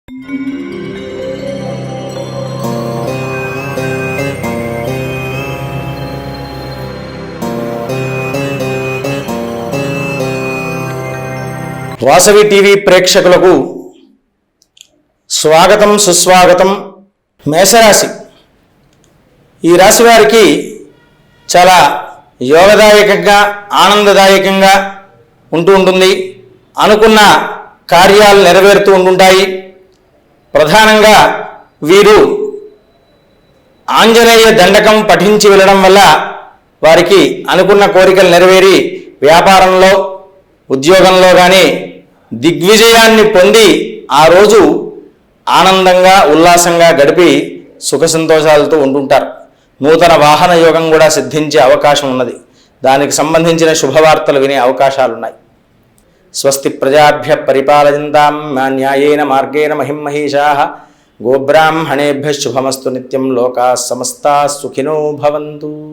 Vasavi TV ప్రేక్షకులకు స్వాగతం సుస్వాగతం. మేషరాశి ఈ రాశి వారికి చాలా యోగదాయకంగా ఆనందదాయకంగా ఉంటుంది. అనుకున్న కార్యాలు నెరవేరుతూ ఉంటుంటాయి. ప్రధానంగా వీరు ఆంజనేయ దండకం పఠించి వెళ్ళడం వల్ల వారికి అనుకున్న కోరికలు నెరవేరి వ్యాపారంలో ఉద్యోగంలో కానీ దిగ్విజయాన్ని పొంది ఆ రోజు ఆనందంగా ఉల్లాసంగా గడిపి సుఖ సంతోషాలతో ఉంటుంటారు. నూతన వాహన యోగం కూడా సిద్ధించే అవకాశం ఉన్నది. దానికి సంబంధించిన శుభవార్తలు వినే అవకాశాలున్నాయి. స్వస్తి ప్రజాభ్య పరిపాలయంతాం న్యాయేన మార్గేణ మహిమహీషాః గోబ్రాహ్మణేభ్యః శుభమస్తు నిత్యం. లోకాః సమస్తాః సుఖినో భవంతు.